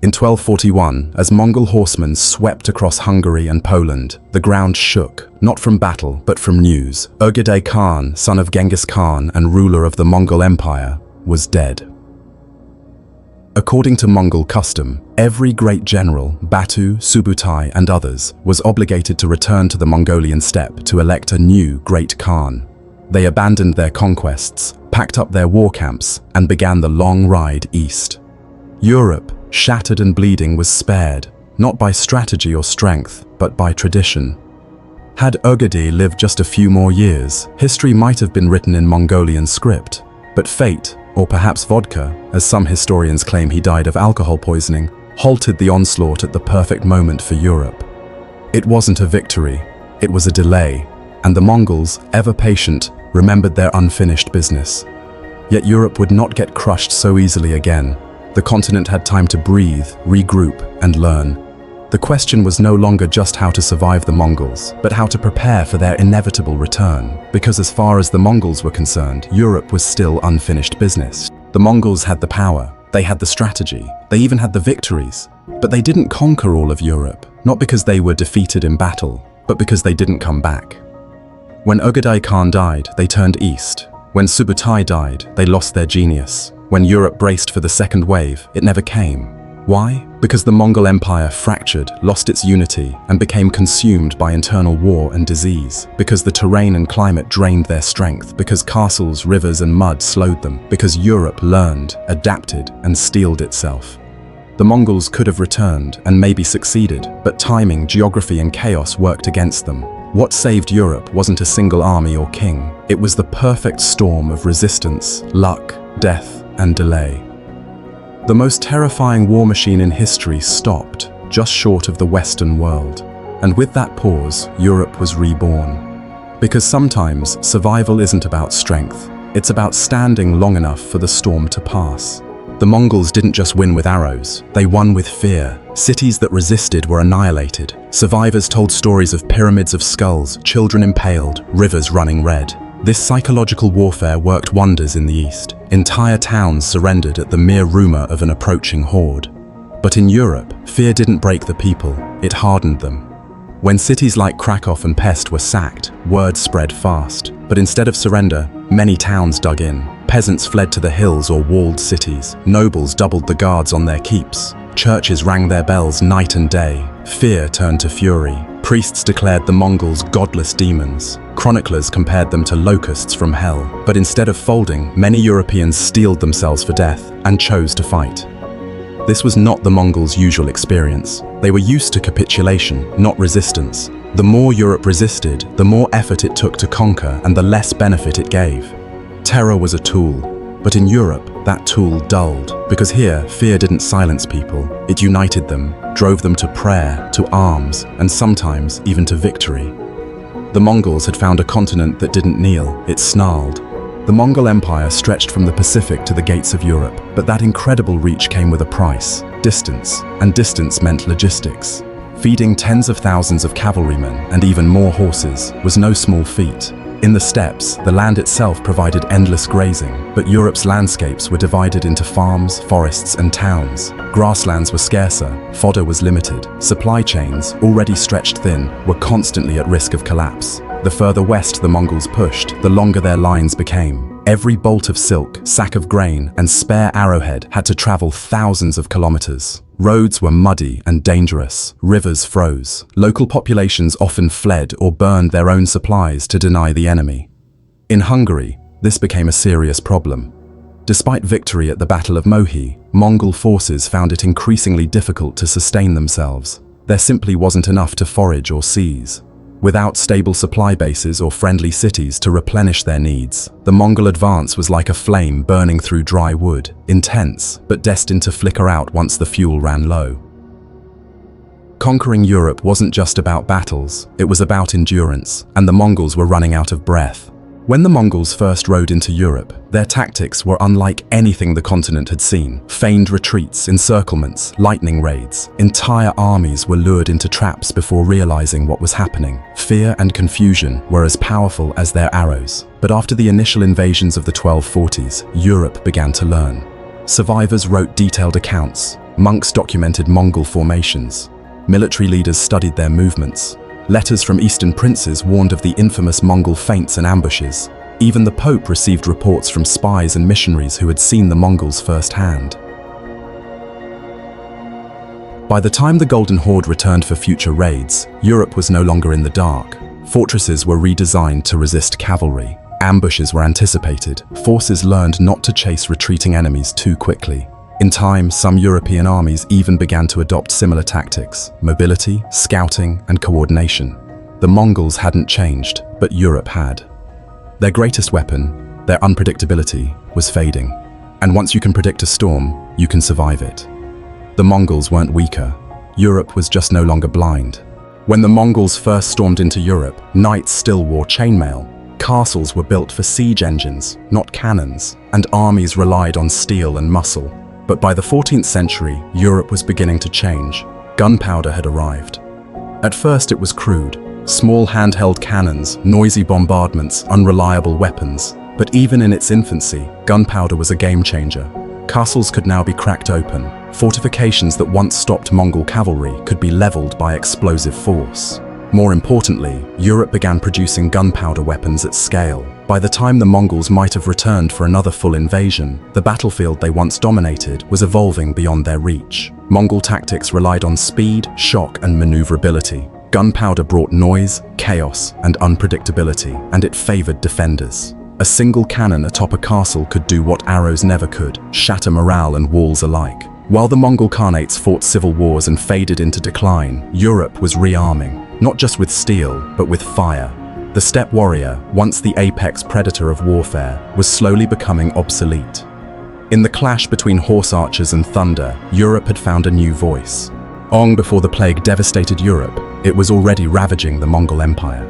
In 1241, as Mongol horsemen swept across Hungary and Poland, the ground shook, not from battle, but from news. Ögedei Khan, son of Genghis Khan and ruler of the Mongol Empire, was dead. According to Mongol custom, every great general, Batu, Subutai, and others, was obligated to return to the Mongolian steppe to elect a new great Khan. They abandoned their conquests, packed up their war camps, and began the long ride east. Europe, shattered and bleeding, was spared, not by strategy or strength, but by tradition. Had Ögedei lived just a few more years, history might have been written in Mongolian script. But fate, or perhaps vodka, as some historians claim he died of alcohol poisoning, halted the onslaught at the perfect moment for Europe. It wasn't a victory, it was a delay, and the Mongols, ever patient, remembered their unfinished business. Yet Europe would not get crushed so easily again. The continent had time to breathe, regroup, and learn. The question was no longer just how to survive the Mongols, but how to prepare for their inevitable return. Because as far as the Mongols were concerned, Europe was still unfinished business. The Mongols had the power, they had the strategy, they even had the victories. But they didn't conquer all of Europe, not because they were defeated in battle, but because they didn't come back. When Ögedei Khan died, they turned east. When Subutai died, they lost their genius. When Europe braced for the second wave, it never came. Why? Because the Mongol Empire fractured, lost its unity, and became consumed by internal war and disease. Because the terrain and climate drained their strength. Because castles, rivers, and mud slowed them. Because Europe learned, adapted, and steeled itself. The Mongols could have returned and maybe succeeded, but timing, geography, and chaos worked against them. What saved Europe wasn't a single army or king. It was the perfect storm of resistance, luck, death, and delay. The most terrifying war machine in history stopped, just short of the Western world. And with that pause, Europe was reborn. Because sometimes, survival isn't about strength. It's about standing long enough for the storm to pass. The Mongols didn't just win with arrows, they won with fear. Cities that resisted were annihilated. Survivors told stories of pyramids of skulls, children impaled, rivers running red. This psychological warfare worked wonders in the east. Entire towns surrendered at the mere rumor of an approaching horde. But in Europe, fear didn't break the people, it hardened them. When cities like Krakow and Pest were sacked, word spread fast. But instead of surrender, many towns dug in. Peasants fled to the hills or walled cities. Nobles doubled the guards on their keeps. Churches rang their bells night and day. Fear turned to fury. Priests declared the Mongols godless demons. Chroniclers compared them to locusts from hell. But instead of folding, many Europeans steeled themselves for death and chose to fight. This was not the Mongols' usual experience. They were used to capitulation, not resistance. The more Europe resisted, the more effort it took to conquer and the less benefit it gave. Terror was a tool, but in Europe, that tool dulled. Because here, fear didn't silence people. It united them, drove them to prayer, to arms, and sometimes even to victory. The Mongols had found a continent that didn't kneel, it snarled. The Mongol Empire stretched from the Pacific to the gates of Europe, but that incredible reach came with a price, distance, and distance meant logistics. Feeding tens of thousands of cavalrymen and even more horses was no small feat. In the steppes, the land itself provided endless grazing, but Europe's landscapes were divided into farms, forests, and towns. Grasslands were scarcer, fodder was limited. Supply chains, already stretched thin, were constantly at risk of collapse. The further west the Mongols pushed, the longer their lines became. Every bolt of silk, sack of grain, and spare arrowhead had to travel thousands of kilometers. Roads were muddy and dangerous. Rivers froze. Local populations often fled or burned their own supplies to deny the enemy. In Hungary, this became a serious problem. Despite victory at the Battle of Mohi, Mongol forces found it increasingly difficult to sustain themselves. There simply wasn't enough to forage or seize. Without stable supply bases or friendly cities to replenish their needs, the Mongol advance was like a flame burning through dry wood, intense, but destined to flicker out once the fuel ran low. Conquering Europe wasn't just about battles, it was about endurance, and the Mongols were running out of breath. When the Mongols first rode into Europe, their tactics were unlike anything the continent had seen. Feigned retreats, encirclements, lightning raids. Entire armies were lured into traps before realizing what was happening. Fear and confusion were as powerful as their arrows. But after the initial invasions of the 1240s, Europe began to learn. Survivors wrote detailed accounts. Monks documented Mongol formations. Military leaders studied their movements. Letters from eastern princes warned of the infamous Mongol feints and ambushes. Even the Pope received reports from spies and missionaries who had seen the Mongols firsthand. By the time the Golden Horde returned for future raids, Europe was no longer in the dark. Fortresses were redesigned to resist cavalry. Ambushes were anticipated. Forces learned not to chase retreating enemies too quickly. In time, some European armies even began to adopt similar tactics: mobility, scouting, and coordination. The Mongols hadn't changed, but Europe had. Their greatest weapon, their unpredictability, was fading. And once you can predict a storm, you can survive it. The Mongols weren't weaker. Europe was just no longer blind. When the Mongols first stormed into Europe, knights still wore chainmail. Castles were built for siege engines, not cannons, and armies relied on steel and muscle. But by the 14th century, Europe was beginning to change. Gunpowder had arrived. At first it was crude. Small handheld cannons, noisy bombardments, unreliable weapons. But even in its infancy, gunpowder was a game changer. Castles could now be cracked open. Fortifications that once stopped Mongol cavalry could be leveled by explosive force. More importantly, Europe began producing gunpowder weapons at scale. By the time the Mongols might have returned for another full invasion, the battlefield they once dominated was evolving beyond their reach. Mongol tactics relied on speed, shock, and maneuverability. Gunpowder brought noise, chaos, and unpredictability, and it favored defenders. A single cannon atop a castle could do what arrows never could: shatter morale and walls alike. While the Mongol Khanates fought civil wars and faded into decline, Europe was rearming, not just with steel, but with fire. The steppe warrior, once the apex predator of warfare, was slowly becoming obsolete. In the clash between horse archers and thunder, Europe had found a new voice. Long before the plague devastated Europe, it was already ravaging the Mongol Empire.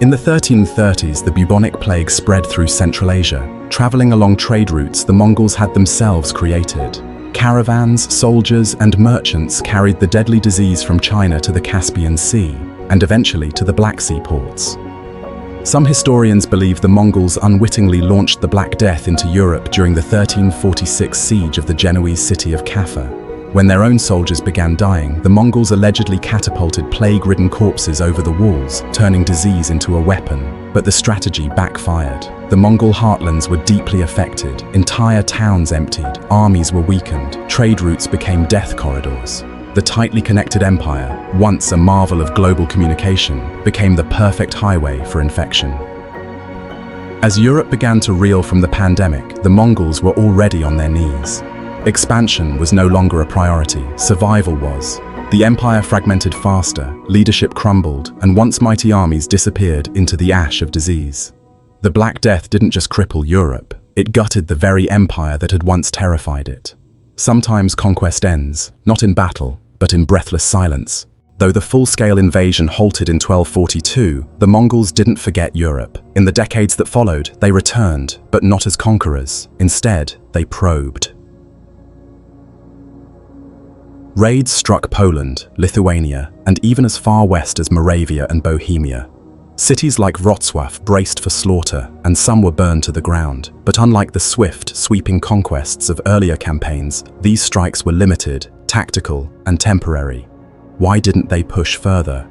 In the 1330s, the bubonic plague spread through Central Asia. Traveling along trade routes the Mongols had themselves created. Caravans, soldiers, and merchants carried the deadly disease from China to the Caspian Sea, and eventually to the Black Sea ports. Some historians believe the Mongols unwittingly launched the Black Death into Europe during the 1346 siege of the Genoese city of Kaffa. When their own soldiers began dying, the Mongols allegedly catapulted plague-ridden corpses over the walls, turning disease into a weapon. But the strategy backfired. The Mongol heartlands were deeply affected, entire towns emptied, armies were weakened, trade routes became death corridors. The tightly connected empire, once a marvel of global communication, became the perfect highway for infection. As Europe began to reel from the pandemic, the Mongols were already on their knees. Expansion was no longer a priority, survival was. The empire fragmented faster, leadership crumbled, and once mighty armies disappeared into the ash of disease. The Black Death didn't just cripple Europe, it gutted the very empire that had once terrified it. Sometimes conquest ends, not in battle, but in breathless silence. Though the full-scale invasion halted in 1242, the Mongols didn't forget Europe. In the decades that followed, they returned, but not as conquerors. Instead, they probed. Raids struck Poland, Lithuania, and even as far west as Moravia and Bohemia. Cities like Wrocław braced for slaughter, and some were burned to the ground. But unlike the swift, sweeping conquests of earlier campaigns, these strikes were limited, tactical, and temporary. Why didn't they push further?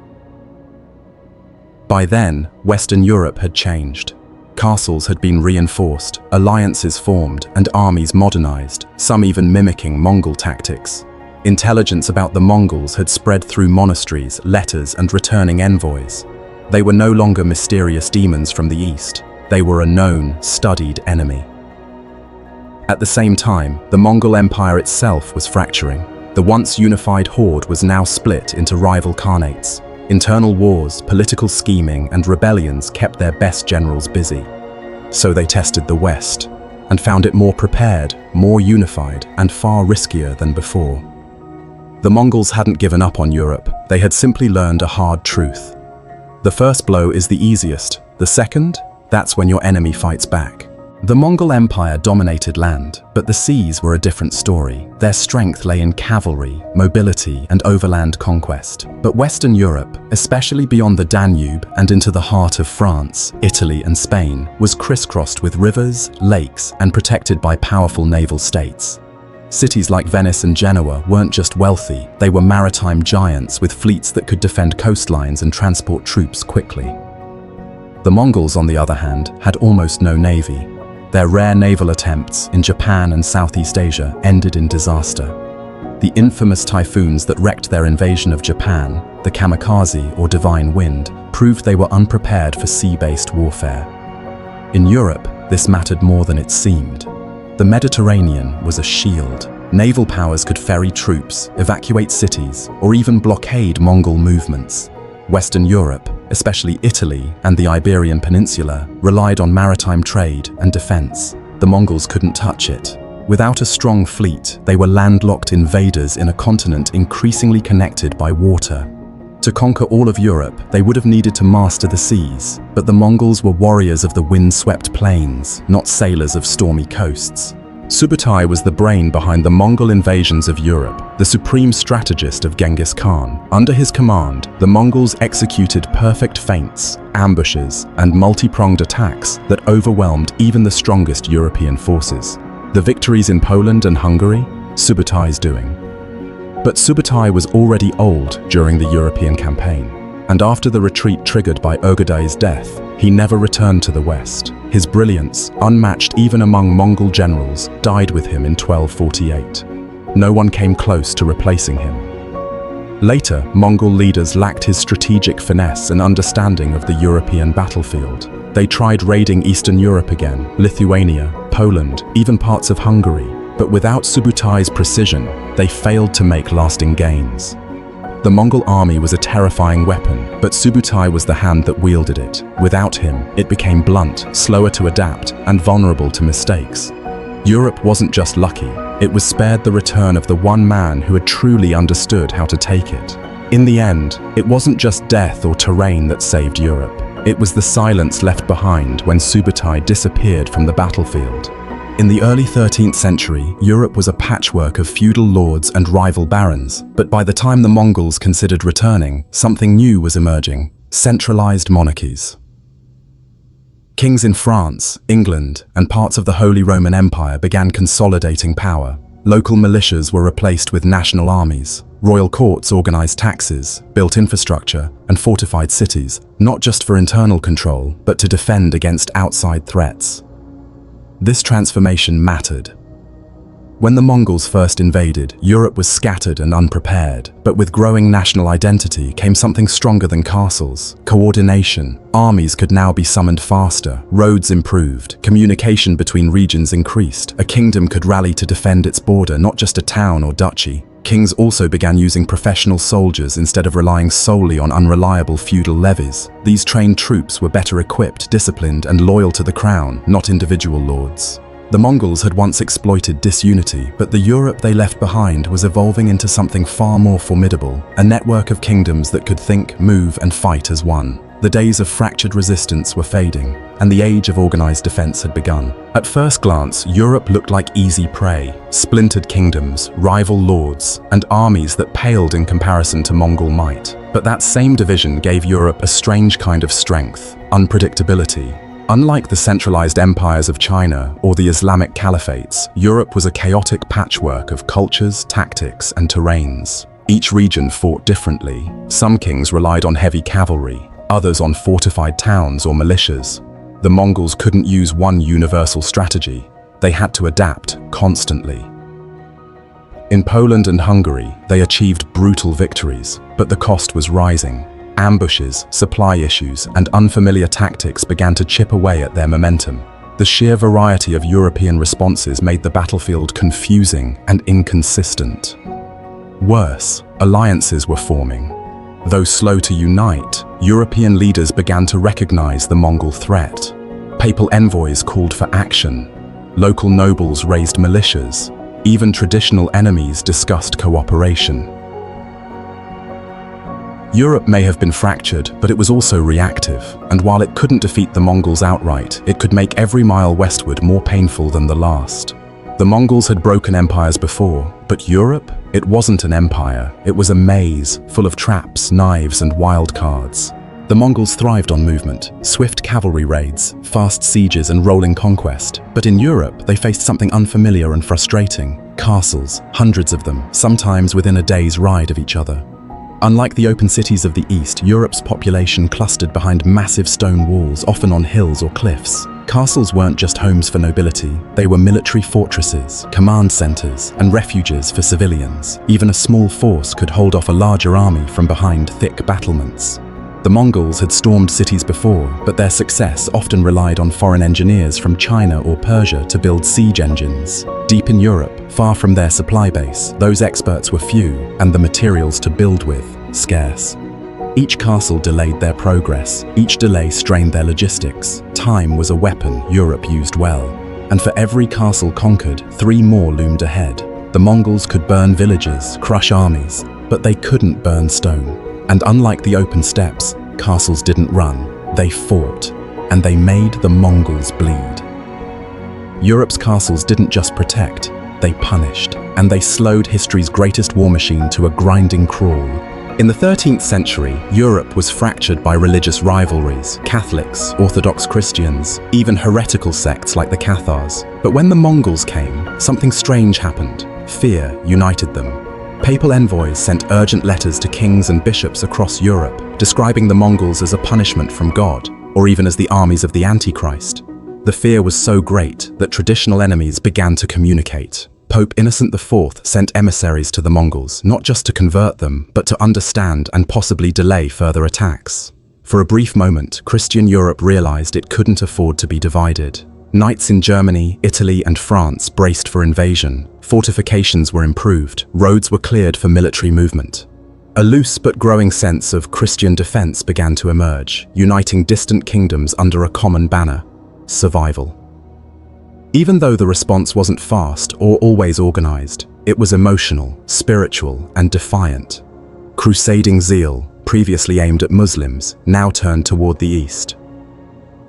By then, Western Europe had changed. Castles had been reinforced, alliances formed, and armies modernized, some even mimicking Mongol tactics. Intelligence about the Mongols had spread through monasteries, letters, and returning envoys. They were no longer mysterious demons from the east. They were a known, studied enemy. At the same time, the Mongol Empire itself was fracturing. The once unified horde was now split into rival khanates. Internal wars, political scheming, and rebellions kept their best generals busy. So they tested the West, and found it more prepared, more unified, and far riskier than before. The Mongols hadn't given up on Europe, they had simply learned a hard truth. The first blow is the easiest. The second? That's when your enemy fights back. The Mongol Empire dominated land, but the seas were a different story. Their strength lay in cavalry, mobility, and overland conquest. But Western Europe, especially beyond the Danube and into the heart of France, Italy, and Spain, was crisscrossed with rivers, lakes, and protected by powerful naval states. Cities like Venice and Genoa weren't just wealthy, they were maritime giants with fleets that could defend coastlines and transport troops quickly. The Mongols, on the other hand, had almost no navy. Their rare naval attempts in Japan and Southeast Asia ended in disaster. The infamous typhoons that wrecked their invasion of Japan, the kamikaze or divine wind, proved they were unprepared for sea-based warfare. In Europe, this mattered more than it seemed. The Mediterranean was a shield. Naval powers could ferry troops, evacuate cities, or even blockade Mongol movements. Western Europe, especially Italy and the Iberian Peninsula, relied on maritime trade and defense. The Mongols couldn't touch it. Without a strong fleet, they were landlocked invaders in a continent increasingly connected by water. To conquer all of Europe, they would have needed to master the seas, but the Mongols were warriors of the wind-swept plains, not sailors of stormy coasts. Subutai was the brain behind the Mongol invasions of Europe, the supreme strategist of Genghis Khan. Under his command, the Mongols executed perfect feints, ambushes, and multi-pronged attacks that overwhelmed even the strongest European forces. The victories in Poland and Hungary, Subutai's doing. But Subutai was already old during the European campaign, and after the retreat triggered by Ögedei's death, he never returned to the west. His brilliance, unmatched even among Mongol generals, died with him in 1248. No one came close to replacing him. Later, Mongol leaders lacked his strategic finesse and understanding of the European battlefield. They tried raiding Eastern Europe again, Lithuania, Poland, even parts of Hungary, but without Subutai's precision, they failed to make lasting gains. The Mongol army was a terrifying weapon, but Subutai was the hand that wielded it. Without him, it became blunt, slower to adapt, and vulnerable to mistakes. Europe wasn't just lucky, it was spared the return of the one man who had truly understood how to take it. In the end, it wasn't just death or terrain that saved Europe. It was the silence left behind when Subutai disappeared from the battlefield. In the early 13th century, Europe was a patchwork of feudal lords and rival barons, but by the time the Mongols considered returning, something new was emerging: centralized monarchies. Kings in France, England, and parts of the Holy Roman Empire began consolidating power. Local militias were replaced with national armies. Royal courts organized taxes, built infrastructure, and fortified cities, not just for internal control, but to defend against outside threats. This transformation mattered. When the Mongols first invaded, Europe was scattered and unprepared, but with growing national identity came something stronger than castles: coordination. Armies could now be summoned faster, roads improved, communication between regions increased, a kingdom could rally to defend its border, not just a town or duchy. Kings also began using professional soldiers instead of relying solely on unreliable feudal levies. These trained troops were better equipped, disciplined, and loyal to the crown, not individual lords. The Mongols had once exploited disunity, but the Europe they left behind was evolving into something far more formidable, a network of kingdoms that could think, move, and fight as one. The days of fractured resistance were fading, and the age of organized defense had begun. At first glance, Europe looked like easy prey: splintered kingdoms, rival lords, and armies that paled in comparison to Mongol might. But that same division gave Europe a strange kind of strength: unpredictability. Unlike the centralized empires of China or the Islamic caliphates, Europe was a chaotic patchwork of cultures, tactics, and terrains. Each region fought differently. Some kings relied on heavy cavalry, others on fortified towns or militias. The Mongols couldn't use one universal strategy. They had to adapt constantly. In Poland and Hungary, they achieved brutal victories, but the cost was rising. Ambushes, supply issues, and unfamiliar tactics began to chip away at their momentum. The sheer variety of European responses made the battlefield confusing and inconsistent. Worse, alliances were forming. Though slow to unite, European leaders began to recognize the Mongol threat. Papal envoys called for action. Local nobles raised militias. Even traditional enemies discussed cooperation. Europe may have been fractured, but it was also reactive, and while it couldn't defeat the Mongols outright, it could make every mile westward more painful than the last. The Mongols had broken empires before, but Europe? It wasn't an empire. It was a maze, full of traps, knives, and wild cards. The Mongols thrived on movement, swift cavalry raids, fast sieges, and rolling conquest. But in Europe, they faced something unfamiliar and frustrating: Castles, hundreds of them, sometimes within a day's ride of each other. Unlike the open cities of the East, Europe's population clustered behind massive stone walls, often on hills or cliffs. Castles weren't just homes for nobility, they were military fortresses, command centers, and refuges for civilians. Even a small force could hold off a larger army from behind thick battlements. The Mongols had stormed cities before, but their success often relied on foreign engineers from China or Persia to build siege engines. Deep in Europe, far from their supply base, those experts were few, and the materials to build with, scarce. Each castle delayed their progress, each delay strained their logistics. Time was a weapon Europe used well, and for every castle conquered, 3 more loomed ahead. The Mongols could burn villages, crush armies, but they couldn't burn stone. And unlike the open steppes, castles didn't run, they fought, and they made the Mongols bleed. Europe's castles didn't just protect, they punished, and they slowed history's greatest war machine to a grinding crawl. In the 13th century, Europe was fractured by religious rivalries, Catholics, Orthodox Christians, even heretical sects like the Cathars. But when the Mongols came, something strange happened. Fear united them. Papal envoys sent urgent letters to kings and bishops across Europe, describing the Mongols as a punishment from God, or even as the armies of the Antichrist. The fear was so great that traditional enemies began to communicate. Pope Innocent IV sent emissaries to the Mongols, not just to convert them, but to understand and possibly delay further attacks. For a brief moment, Christian Europe realized it couldn't afford to be divided. Knights in Germany, Italy, and France braced for invasion. Fortifications were improved, roads were cleared for military movement. A loose but growing sense of Christian defense began to emerge, uniting distant kingdoms under a common banner: survival. Even though the response wasn't fast or always organized, it was emotional, spiritual, and defiant. Crusading zeal, previously aimed at Muslims, now turned toward the east.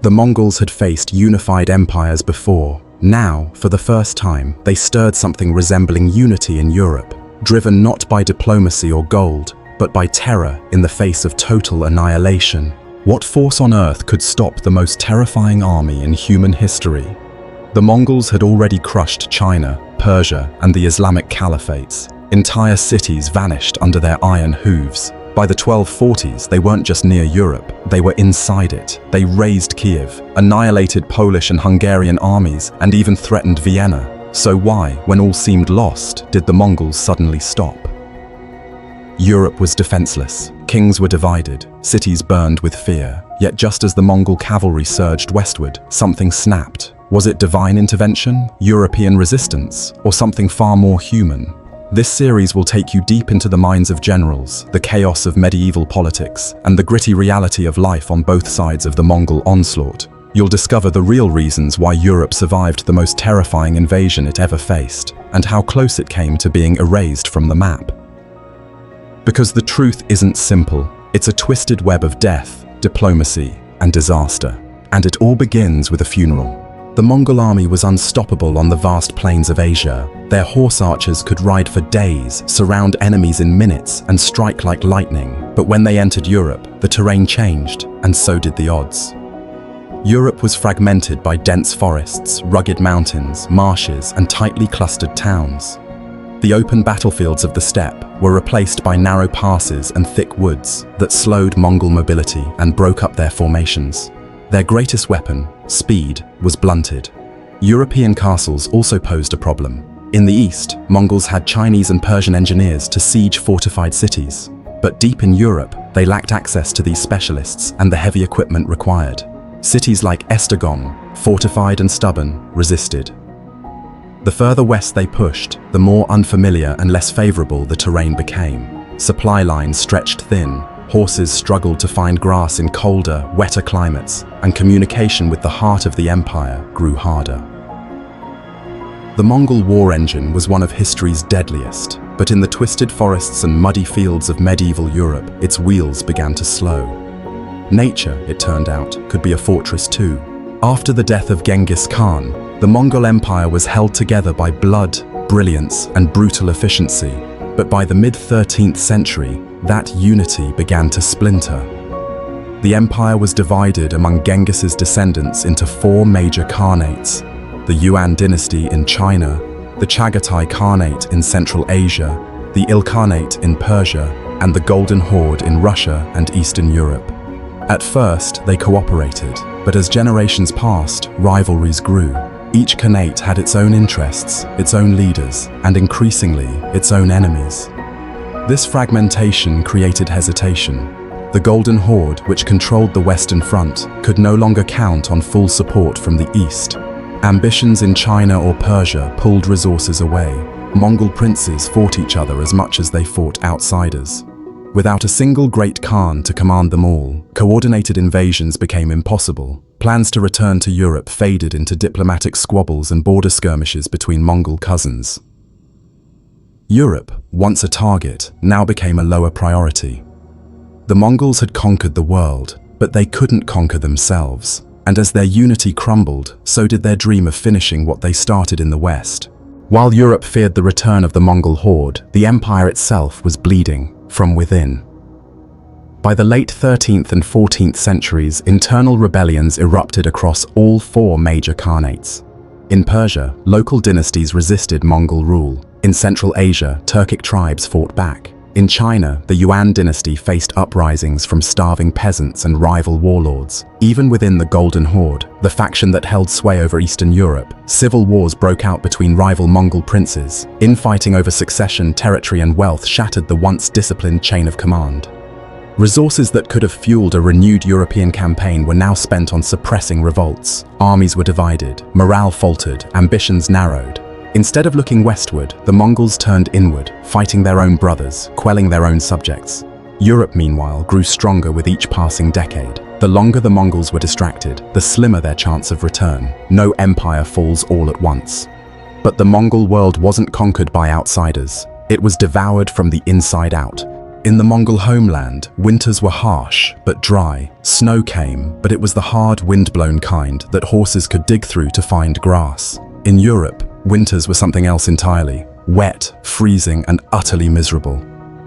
The Mongols had faced unified empires before. Now, for the first time, they stirred something resembling unity in Europe, driven not by diplomacy or gold, but by terror in the face of total annihilation. What force on earth could stop the most terrifying army in human history? The Mongols had already crushed China, Persia, and the Islamic caliphates. Entire cities vanished under their iron hooves. By the 1240s, they weren't just near Europe, they were inside it. They razed Kiev, annihilated Polish and Hungarian armies, and even threatened Vienna. So why, when all seemed lost, did the Mongols suddenly stop? Europe was defenseless. Kings were divided, cities burned with fear. Yet just as the Mongol cavalry surged westward, something snapped. Was it divine intervention, European resistance, or something far more human? This series will take you deep into the minds of generals, the chaos of medieval politics, and the gritty reality of life on both sides of the Mongol onslaught. You'll discover the real reasons why Europe survived the most terrifying invasion it ever faced, and how close it came to being erased from the map. Because the truth isn't simple, it's a twisted web of death, diplomacy, and disaster. And it all begins with a funeral. The Mongol army was unstoppable on the vast plains of Asia. Their horse archers could ride for days, surround enemies in minutes, and strike like lightning. But when they entered Europe, the terrain changed, and so did the odds. Europe was fragmented by dense forests, rugged mountains, marshes, and tightly clustered towns. The open battlefields of the steppe were replaced by narrow passes and thick woods that slowed Mongol mobility and broke up their formations. Their greatest weapon, speed, was blunted. European castles also posed a problem. In the east, Mongols had Chinese and Persian engineers to siege fortified cities. But deep in Europe, they lacked access to these specialists and the heavy equipment required. Cities like Esztergom, fortified and stubborn, resisted. The further west they pushed, the more unfamiliar and less favorable the terrain became. Supply lines stretched thin, horses struggled to find grass in colder, wetter climates, and communication with the heart of the empire grew harder. The Mongol war engine was one of history's deadliest, but in the twisted forests and muddy fields of medieval Europe, its wheels began to slow. Nature, it turned out, could be a fortress too. After the death of Genghis Khan, the Mongol Empire was held together by blood, brilliance, and brutal efficiency. But by the mid-13th century, that unity began to splinter. The empire was divided among Genghis's descendants into 4 major khanates: the Yuan dynasty in China, the Chagatai Khanate in Central Asia, the Ilkhanate in Persia, and the Golden Horde in Russia and Eastern Europe. At first, they cooperated, but as generations passed, rivalries grew. Each Khanate had its own interests, its own leaders, and increasingly, its own enemies. This fragmentation created hesitation. The Golden Horde, which controlled the Western Front, could no longer count on full support from the East. Ambitions in China or Persia pulled resources away. Mongol princes fought each other as much as they fought outsiders. Without a single great Khan to command them all, coordinated invasions became impossible. Plans to return to Europe faded into diplomatic squabbles and border skirmishes between Mongol cousins. Europe, once a target, now became a lower priority. The Mongols had conquered the world, but they couldn't conquer themselves. And as their unity crumbled, so did their dream of finishing what they started in the West. While Europe feared the return of the Mongol horde, the empire itself was bleeding from within. By the late 13th and 14th centuries, internal rebellions erupted across all four major khanates. In Persia, local dynasties resisted Mongol rule. In Central Asia, Turkic tribes fought back. In China, the Yuan dynasty faced uprisings from starving peasants and rival warlords. Even within the Golden Horde, the faction that held sway over Eastern Europe, civil wars broke out between rival Mongol princes. Infighting over succession, territory, and wealth shattered the once disciplined chain of command. Resources that could have fueled a renewed European campaign were now spent on suppressing revolts. Armies were divided, morale faltered, ambitions narrowed. Instead of looking westward, the Mongols turned inward, fighting their own brothers, quelling their own subjects. Europe, meanwhile, grew stronger with each passing decade. The longer the Mongols were distracted, the slimmer their chance of return. No empire falls all at once. But the Mongol world wasn't conquered by outsiders. It was devoured from the inside out. In the Mongol homeland, winters were harsh but dry. Snow came, but it was the hard, wind-blown kind that horses could dig through to find grass. In Europe, winters were something else entirely. Wet, freezing, and utterly miserable.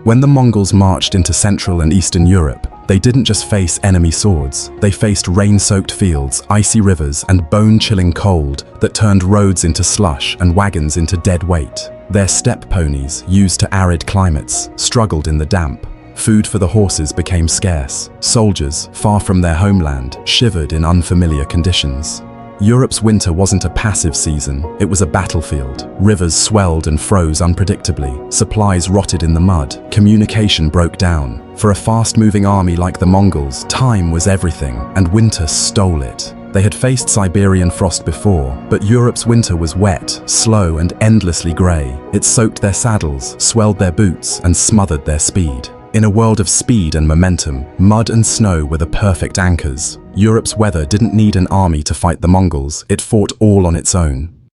When the Mongols marched into Central and Eastern Europe, they didn't just face enemy swords. They faced rain-soaked fields, icy rivers, and bone-chilling cold that turned roads into slush and wagons into dead weight. Their steppe ponies, used to arid climates, struggled in the damp. Food for the horses became scarce. Soldiers, far from their homeland, shivered in unfamiliar conditions. Europe's winter wasn't a passive season, it was a battlefield. Rivers swelled and froze unpredictably, supplies rotted in the mud, communication broke down. For a fast-moving army like the Mongols, time was everything, and winter stole it. They had faced Siberian frost before, but Europe's winter was wet, slow, and endlessly grey. It soaked their saddles, swelled their boots, and smothered their speed. In a world of speed and momentum, mud and snow were the perfect anchors. Europe's weather didn't need an army to fight the Mongols, it fought all on its own.